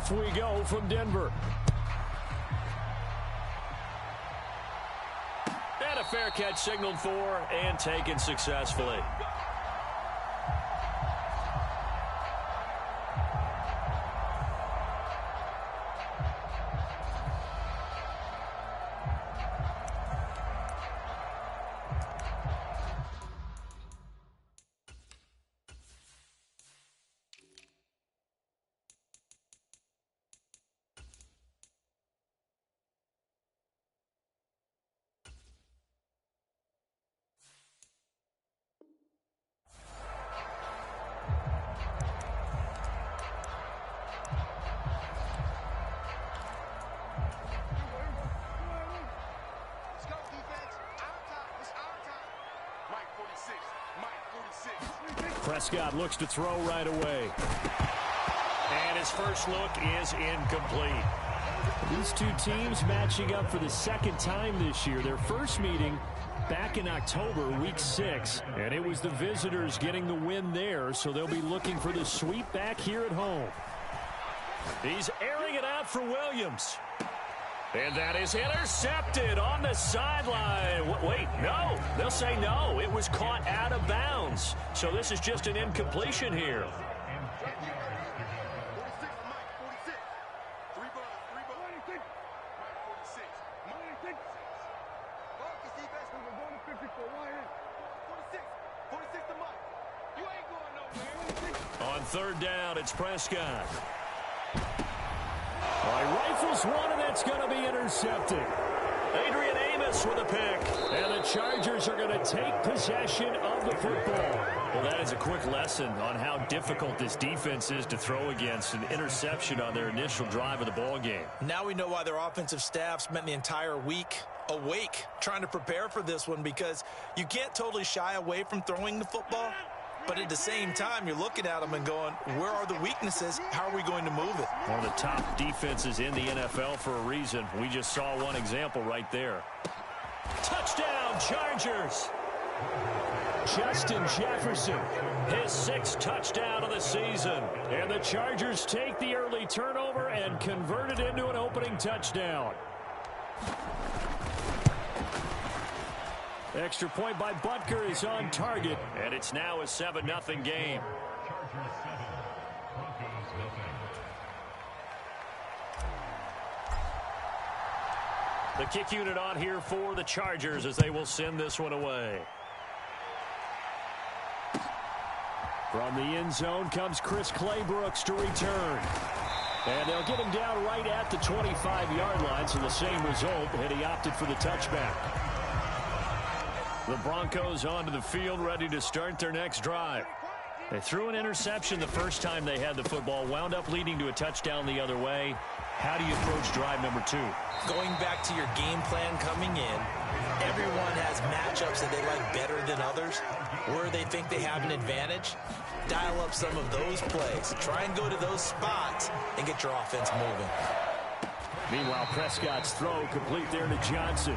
Off we go from Denver. And a fair catch signaled for and taken successfully. Prescott looks to throw right away. And his first look is incomplete. These two teams matching up for the second time this year. Their first meeting back in October, week 6. And it was the visitors getting the win there, so they'll be looking for the sweep back here at home. He's airing it out for Williams. And that is intercepted on the sideline. Wait, no. They'll say no. It was caught out of bounds. So this is just an incompletion here. On third down, it's Prescott. Rifles one, and that's going to be intercepted. Adrian Amos with a pick. And the Chargers are going to take possession of the football. Well, that is a quick lesson on how difficult this defense is to throw against. An interception on their initial drive of the ball game. Now we know why their offensive staff spent the entire week awake trying to prepare for this one, because you can't totally shy away from throwing the football. But at the same time, you're looking at them and going, where are the weaknesses? How are we going to move it? One of the top defenses in the NFL for a reason. We just saw one example right there. Touchdown, Chargers! Justin Jefferson, his 6th touchdown of the season. And the Chargers take the early turnover and convert it into an opening touchdown. Extra point by Butker is on target, and it's now a 7-0 game. The kick unit on here for the Chargers as they will send this one away. From the end zone comes Chris Claybrooks to return. And they'll get him down right at the 25-yard line, so the same result, and he opted for the touchback. The Broncos onto the field, ready to start their next drive. They threw an interception the first time they had the football, wound up leading to a touchdown the other way. How do you approach drive number 2? Going back to your game plan coming in, everyone has matchups that they like better than others, where they think they have an advantage. Dial up some of those plays. Try and go to those spots and get your offense moving. Meanwhile, Prescott's throw complete there to Johnson.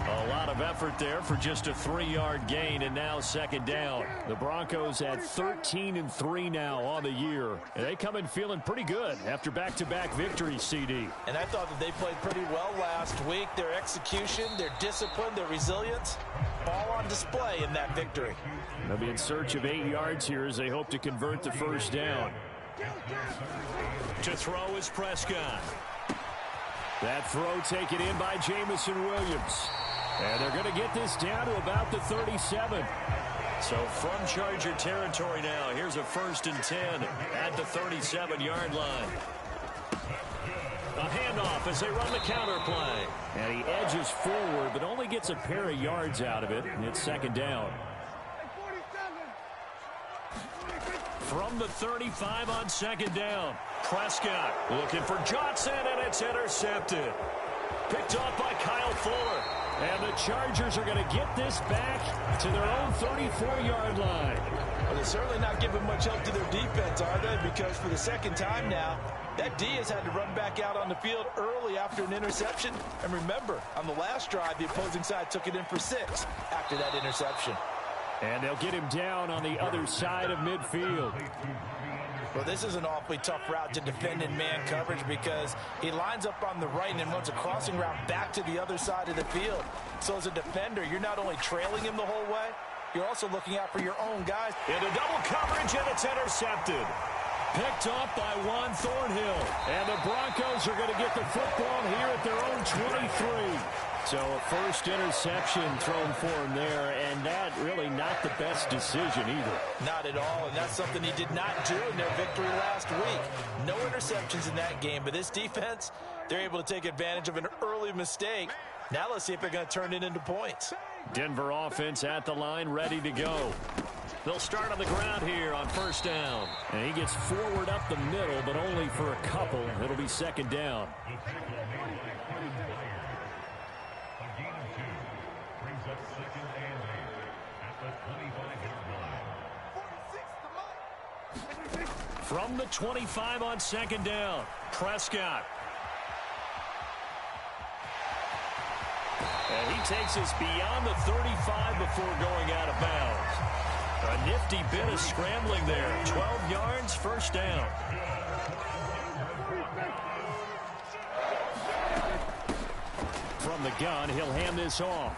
A lot of effort there for just a 3-yard gain, and now second down. The Broncos at 13-3 now on the year. And they come in feeling pretty good after back-to-back victories, CD. And I thought that they played pretty well last week. Their execution, their discipline, their resilience, all on display in that victory. They'll be in search of 8 yards here as they hope to convert the first down. To throw is Prescott. That throw taken in by Jamison Williams. And they're going to get this down to about the 37. So from Charger territory now, here's a 1st and 10 at the 37-yard line. A handoff as they run the counter play. And he edges forward, but only gets a pair of yards out of it. And it's second down. From the 35 on second down, Prescott looking for Johnson, and it's intercepted. Picked off by Kyle Fuller. And the Chargers are going to get this back to their own 34-yard line. Well, they're certainly not giving much help to their defense, are they? Because for the second time now, that D has had to run back out on the field early after an interception. And remember, on the last drive, the opposing side took it in for 6 after that interception. And they'll get him down on the other side of midfield. Well, this is an awfully tough route to defend in man coverage because he lines up on the right and then runs a crossing route back to the other side of the field. So as a defender, you're not only trailing him the whole way, you're also looking out for your own guys. Into double coverage, and it's intercepted. Picked off by Juan Thornhill. And the Broncos are going to get the football here at their own 23. So a first interception thrown for him there, and that really not the best decision either. Not at all, and that's something he did not do in their victory last week. No interceptions in that game, but this defense, they're able to take advantage of an early mistake. Now let's see if they're going to turn it into points. Denver offense at the line, ready to go. They'll start on the ground here on first down. And he gets forward up the middle, but only for a couple. It'll be second down. From the 25 on second down, Prescott. And he takes us beyond the 35 before going out of bounds. A nifty bit of scrambling there. 12 yards, first down. From the gun, he'll hand this off.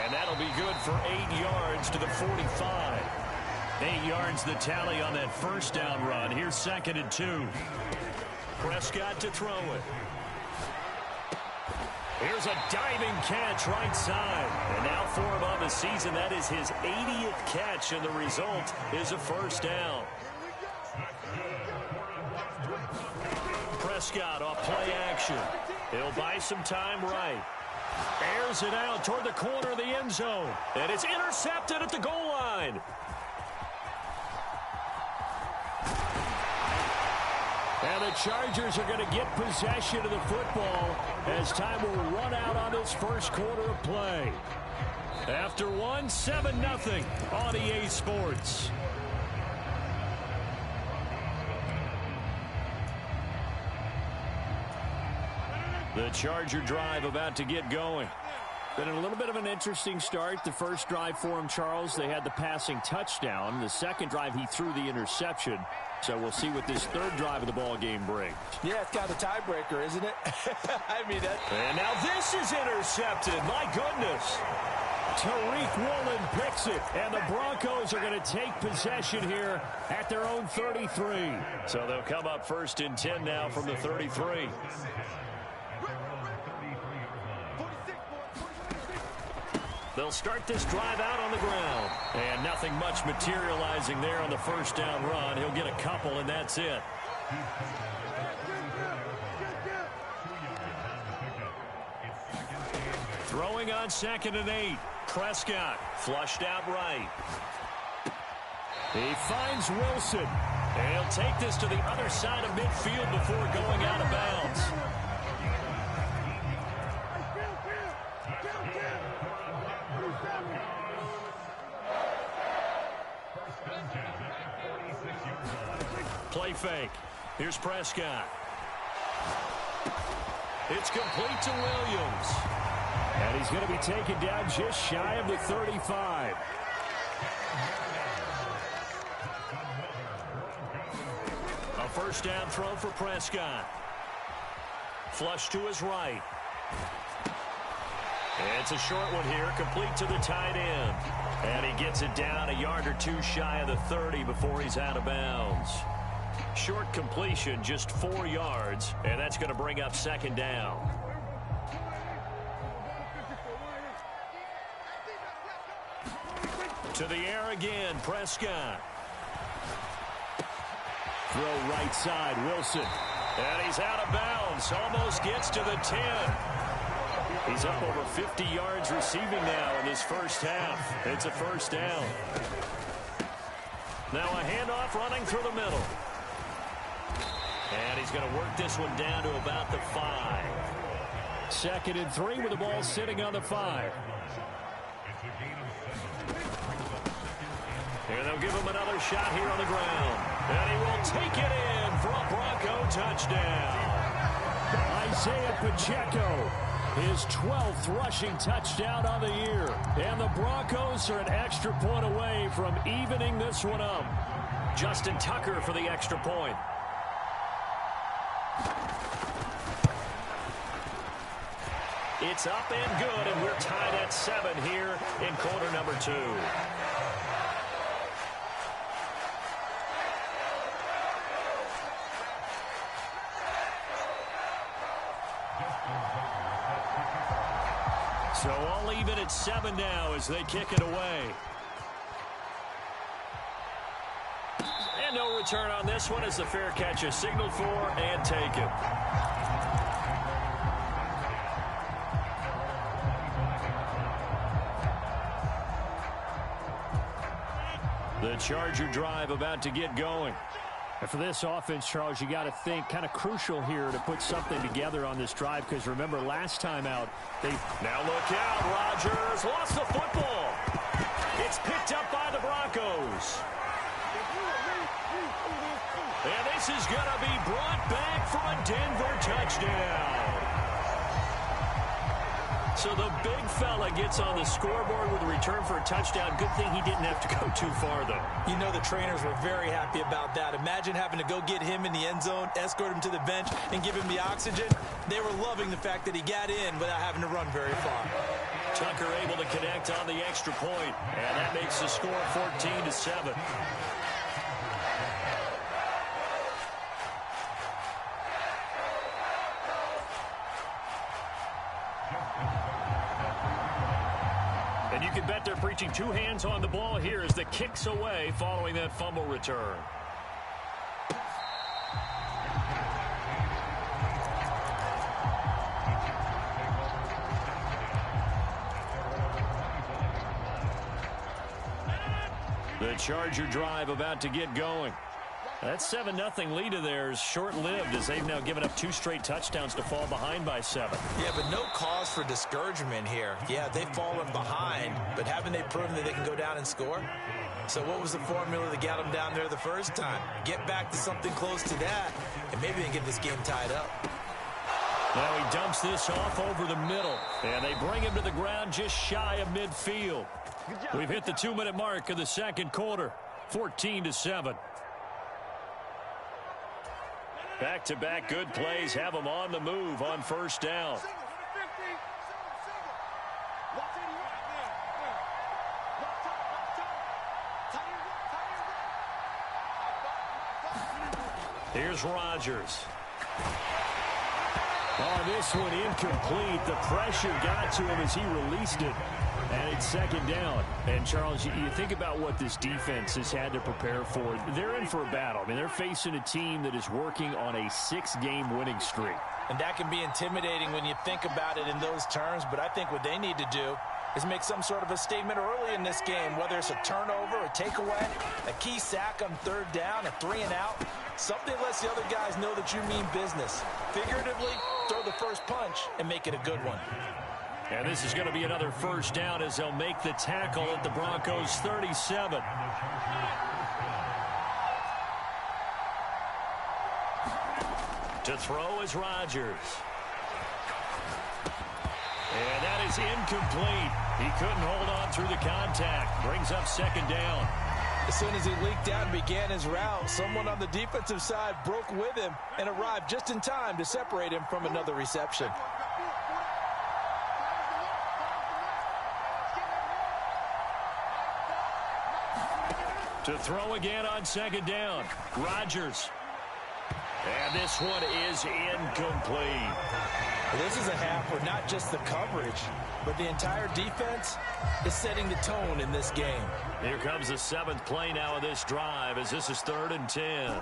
And that'll be good for 8 yards to the 45. 8 yards the tally on that first down run. Here's second and 2. Prescott to throw it. Here's a diving catch right side. And now for him on the season, that is his 80th catch, and the result is a first down. Prescott off play action. He'll buy some time right. Airs it out toward the corner of the end zone. And it's intercepted at the goal line. And the Chargers are going to get possession of the football as time will run out on this first quarter of play. After one, 7-0 on EA Sports. The Charger drive about to get going. Been a little bit of an interesting start. The first drive for him, Charles, they had the passing touchdown. The second drive, he threw the interception. So we'll see what this third drive of the ball game brings. Yeah, it's kind of a tiebreaker, isn't it? I mean, and now this is intercepted. My goodness. Tariq Woolen picks it, and the Broncos are going to take possession here at their own 33. So they'll come up first and 10 now from the 33. They'll start this drive out on the ground. And nothing much materializing there on the first down run. He'll get a couple, and that's it. Throwing on second and 8. Prescott flushed out right. He finds Wilson. And he'll take this to the other side of midfield before going out of bounds. Play fake. Here's Prescott. It's complete to Williams. And he's going to be taken down just shy of the 35. A first down throw for Prescott. Flush to his right. It's a short one here, complete to the tight end. And he gets it down a yard or two shy of the 30 before he's out of bounds. Short completion, just 4 yards, and that's going to bring up second down. To the air again, Prescott. Throw right side, Wilson. And he's out of bounds, almost gets to the 10. He's up over 50 yards receiving now in this first half. It's a first down. Now a handoff running through the middle. And he's going to work this one down to about the 5. Second and 3 with the ball sitting on the 5. And they'll give him another shot here on the ground. And he will take it in for a Bronco touchdown. Isaiah Pacheco, his 12th rushing touchdown on the year. And the Broncos are an extra point away from evening this one up. Justin Tucker for the extra point. It's up and good, and we're tied at 7 here in quarter number 2. So all even at 7 now as they kick it away. And no return on this one as the fair catch is signaled for and taken. The Charger drive about to get going. And for this offense, Charles, you got to think kind of crucial here to put something together on this drive, because remember last time out, they... Now look out, Rodgers lost the football. It's picked up by the Broncos. And this is going to be brought back for a Denver touchdown. So the big fella gets on the scoreboard with a return for a touchdown. Good thing he didn't have to go too far, though. You know the trainers were very happy about that. Imagine having to go get him in the end zone, escort him to the bench, and give him the oxygen. They were loving the fact that he got in without having to run very far. Tucker able to connect on the extra point, and that makes the score 14-7. And you can bet they're preaching two hands on the ball here as the kick's away following that fumble return. The Charger drive about to get going. That 7-0 lead of theirs short-lived as they've now given up 2 straight touchdowns to fall behind by 7. Yeah, but no cause for discouragement here. Yeah, they've fallen behind, but haven't they proven that they can go down and score? So what was the formula that got them down there the first time? Get back to something close to that, and maybe they get this game tied up. Now he dumps this off over the middle, and they bring him to the ground just shy of midfield. We've hit the 2-minute mark of the second quarter, 14-7. Back-to-back good plays have them on the move on first down. Here's Rodgers. Oh, this one incomplete. The pressure got to him as he released it. And it's second down. And, Charles, you think about what this defense has had to prepare for. They're in for a battle. I mean, they're facing a team that is working on a 6-game winning streak. And that can be intimidating when you think about it in those terms. But I think what they need to do is make some sort of a statement early in this game, whether it's a turnover, a takeaway, a key sack on third down, a 3-and-out. Something lets the other guys know that you mean business. Figuratively, throw the first punch and make it a good one. And this is going to be another first down as they'll make the tackle at the Broncos 37. To throw is Rodgers. And that is incomplete. He couldn't hold on through the contact. Brings up second down. As soon as he leaked out and began his route, someone on the defensive side broke with him and arrived just in time to separate him from another reception. To throw again on second down, Rodgers. And this one is incomplete. This is a half where not just the coverage, but the entire defense is setting the tone in this game. Here comes the 7th play now of this drive as this is 3rd and 10.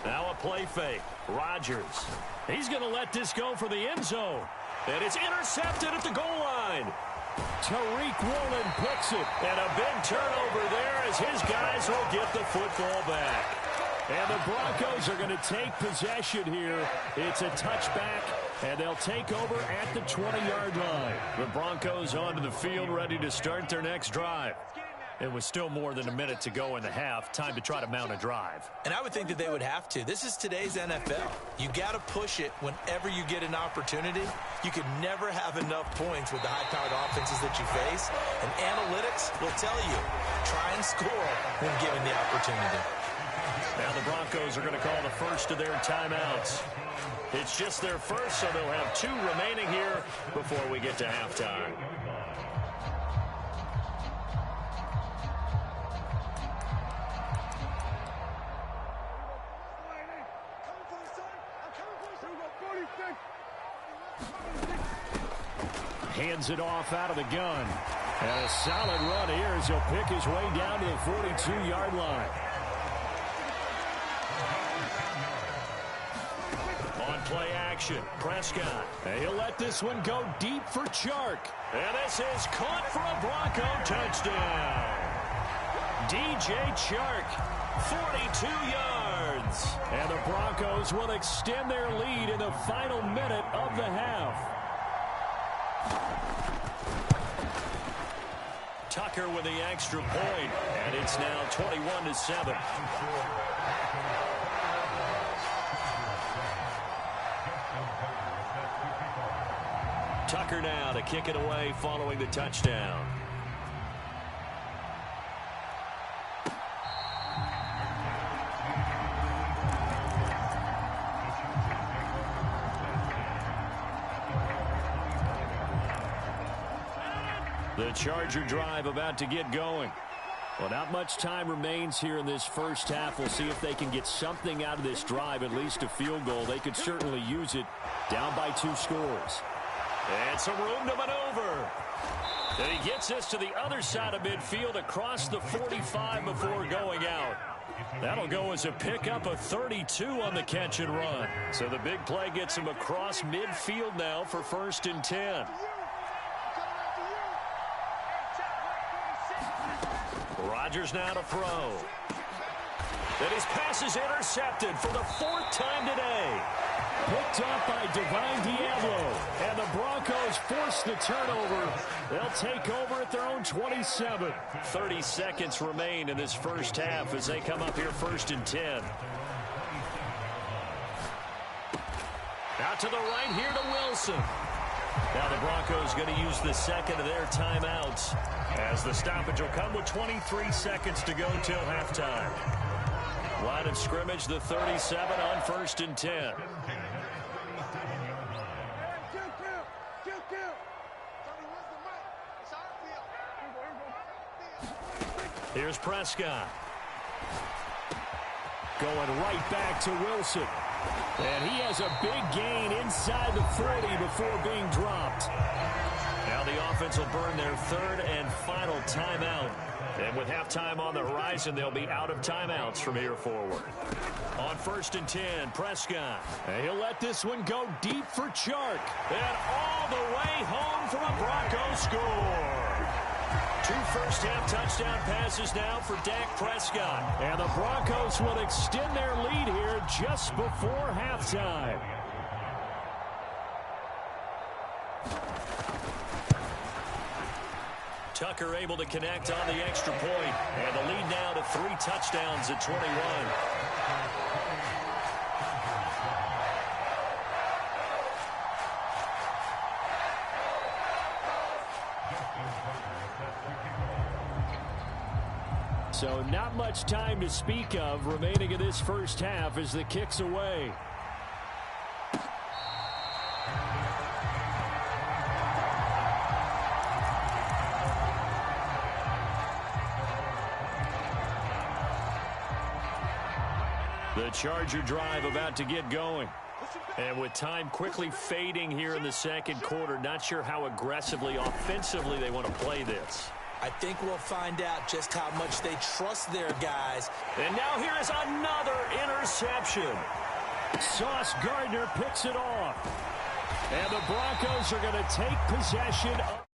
Now a play fake. Rodgers. He's going to let this go for the end zone. And it's intercepted at the goal line. Tariq Woolen picks it. And a big turnover there as his guys will get the football back. And the Broncos are going to take possession here. It's a touchback, and they'll take over at the 20-yard line. The Broncos onto the field ready to start their next drive. And with still more than a minute to go in the half, time to try to mount a drive. And I would think that they would have to. This is today's NFL. You got to push it whenever you get an opportunity. You can never have enough points with the high-powered offenses that you face. And analytics will tell you, try and score when given the opportunity. Now the Broncos are going to call the first of their timeouts. It's just their first, so they'll have 2 remaining here before we get to halftime. Hands it off out of the gun. And a solid run here as he'll pick his way down to the 42-yard line. On play action, Prescott. And he'll let this one go deep for Chark. And this is caught for a Bronco touchdown. DJ Chark, 42 yards. And the Broncos will extend their lead in the final minute of the half. Tucker with the extra point, and it's now 21-7. Tucker now to kick it away following the touchdown. The Charger drive about to get going. Well, not much time remains here in this first half. We'll see if they can get something out of this drive, at least a field goal. They could certainly use it, down by 2 scores. And some room to maneuver. And he gets us to the other side of midfield across the 45 before going out. That'll go as a pickup of 32 on the catch and run. So the big play gets him across midfield now for 1st and 10. Rodgers now to throw. And his pass is intercepted for the 4th time today. Picked off by Divine Diablo. And the Broncos force the turnover. They'll take over at their own 27. 30 seconds remain in this first half as they come up here 1st and 10. Out to the right here to Wilson. Now the Broncos going to use the second of their timeouts as the stoppage will come with 23 seconds to go till halftime. Line of scrimmage, the 37 on 1st and 10. Here's Prescott. Going right back to Wilson. And he has a big gain inside the 40 before being dropped. Now the offense will burn their 3rd and final timeout. And with halftime on the horizon, they'll be out of timeouts from here forward. On 1st and 10, Prescott. And he'll let this one go deep for Chark. And all the way home for a Broncos score. 2 first-half touchdown passes now for Dak Prescott. And the Broncos will extend their lead here just before halftime. Tucker able to connect on the extra point. And the lead now to 3 touchdowns at 21. So not much time to speak of remaining in this first half as the kick's away. The Charger drive about to get going. And with time quickly fading here in the second quarter, not sure how aggressively, offensively they want to play this. I think we'll find out just how much they trust their guys. And now here is another interception. Sauce Gardner picks it off. And the Broncos are going to take possession of